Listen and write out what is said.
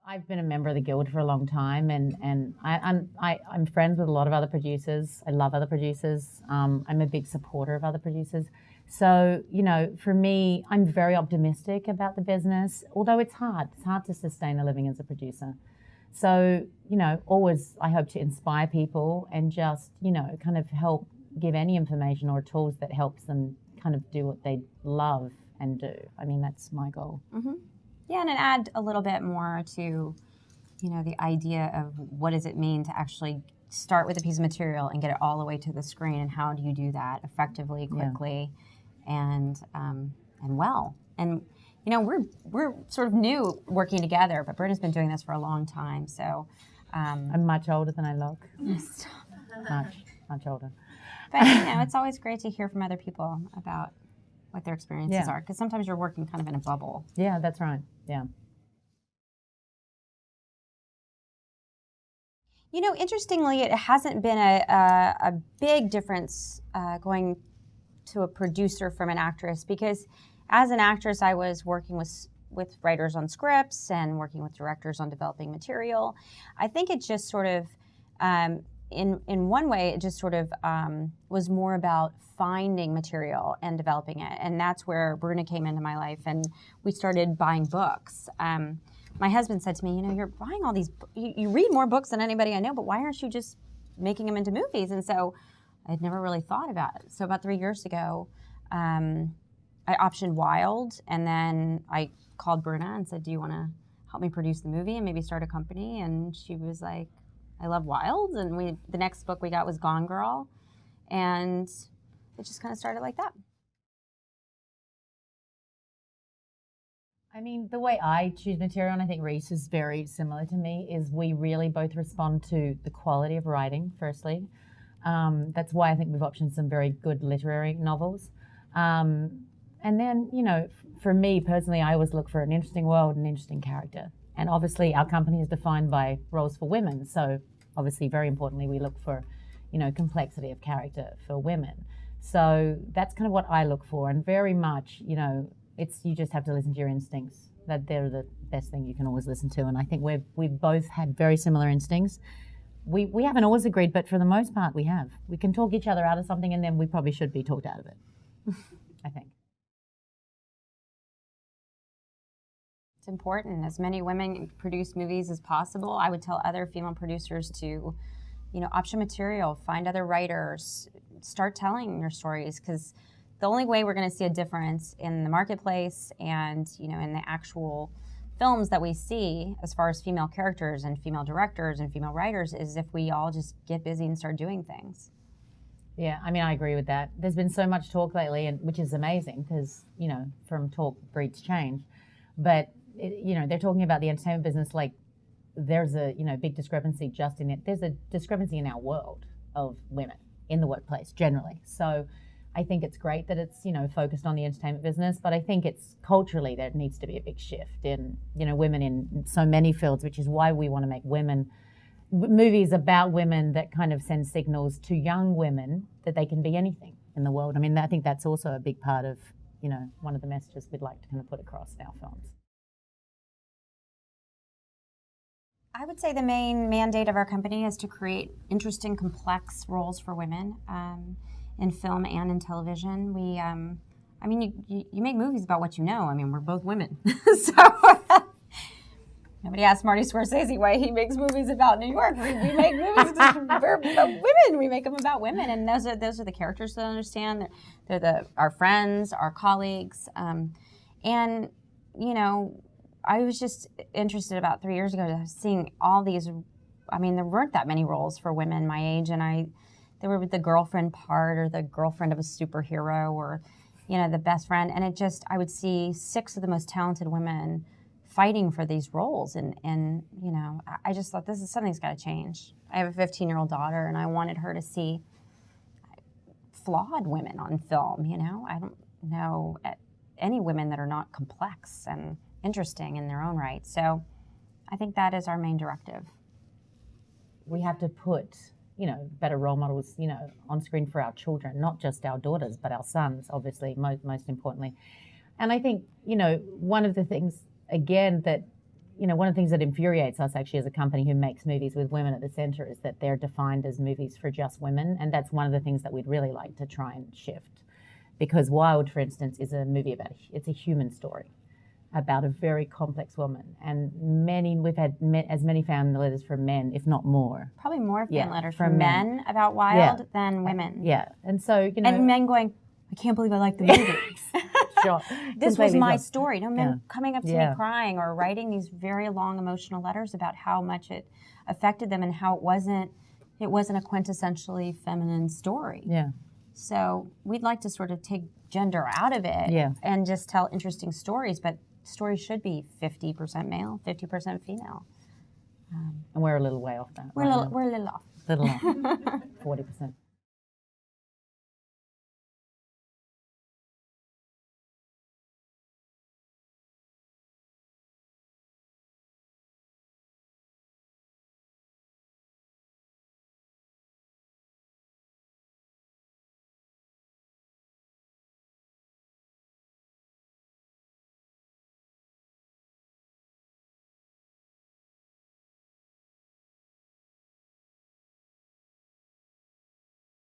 I've been a member of the guild for a long time, and I'm friends with a lot of other producers. I love other producers. I'm a big supporter of other producers. So, for me, I'm very optimistic about the business, although it's hard. It's hard to sustain a living as a producer. So, always I hope to inspire people and just, kind of help give any information or tools that helps them kind of do what they love and do. I mean, that's my goal. Mm-hmm. Yeah, and add a little bit more to, the idea of what does it mean to actually start with a piece of material and get it all the way to the screen, and how do you do that effectively, quickly, and well. And we're sort of new working together, but Bruna's been doing this for a long time. So I'm much older than I look. much older. But it's always great to hear from other people about what their experiences are, because sometimes you're working kind of in a bubble. Yeah, that's right. Yeah. Interestingly, it hasn't been a big difference going to a producer from an actress, because as an actress, I was working with writers on scripts and working with directors on developing material. I think it just sort of, in one way, it just sort of was more about finding material and developing it. And that's where Bruna came into my life, and we started buying books. My husband said to me, you're buying all these, you read more books than anybody I know, but why aren't you just making them into movies? And so I'd never really thought about it. So about 3 years ago, I optioned Wild, and then I called Bruna and said, do you want to help me produce the movie and maybe start a company? And she was like, I love Wild. And the next book we got was Gone Girl. And it just kind of started like that. I mean, the way I choose material, and I think Reese is very similar to me, is we really both respond to the quality of writing, firstly. That's why I think we've optioned some very good literary novels. And then, for me personally, I always look for an interesting world and an interesting character. And obviously our company is defined by roles for women. So obviously, very importantly, we look for, complexity of character for women. So that's kind of what I look for. And very much, you just have to listen to your instincts. That they're the best thing you can always listen to. And I think we've both had very similar instincts. We haven't always agreed, but for the most part we have. We can talk each other out of something, and then we probably should be talked out of it, I think. It's important. As many women produce movies as possible. I would tell other female producers to, option material, find other writers, start telling your stories, because the only way we're going to see a difference in the marketplace and, in the actual films that we see as far as female characters and female directors and female writers is if we all just get busy and start doing things. Yeah, I mean, I agree with that. There's been so much talk lately, and which is amazing because, from talk breeds change. But, they're talking about the entertainment business like there's a, big discrepancy just in it. There's a discrepancy in our world of women in the workplace generally. So I think it's great that it's, focused on the entertainment business, but I think it's culturally there needs to be a big shift in, women in so many fields, which is why we want to make movies about women that kind of send signals to young women that they can be anything in the world. I mean, I think that's also a big part of, one of the messages we'd like to kind of put across in our films. I would say the main mandate of our company is to create interesting, complex roles for women. In film and in television. We, you make movies about what you know. I mean, we're both women. So nobody asked Marty Scorsese why he makes movies about New York. We make movies because we're women. We make them about women, and those are the characters that understand. They're our friends, our colleagues. And, I was just interested about 3 years ago seeing all these, there weren't that many roles for women my age, and they were the girlfriend part or the girlfriend of a superhero or, the best friend. And I would see 6 of the most talented women fighting for these roles. And I just thought something's got to change. I have a 15-year-old daughter, and I wanted her to see flawed women on film, I don't know any women that are not complex and interesting in their own right. So I think that is our main directive. We have to put better role models, on screen for our children, not just our daughters, but our sons, obviously, most importantly. And I think, one of the things, again, that, one of the things that infuriates us actually as a company who makes movies with women at the center is that they're defined as movies for just women. And that's one of the things that we'd really like to try and shift. Because Wild, for instance, is a movie it's a human story about a very complex woman. And we've had as many fan letters from men, if not more. Probably more fan letters from men about Wild than women. Yeah. And so, And men going, I can't believe I like the movie. Sure. This was my story. No, men coming up to me Yeah. crying or writing these very long emotional letters about how much it affected them and how it wasn't a quintessentially feminine story. Yeah. So we'd like to sort of take gender out of it and just tell interesting stories, but stories should be 50% male, 50% female. And we're a little way off that. We're a little off. Little off. 40%.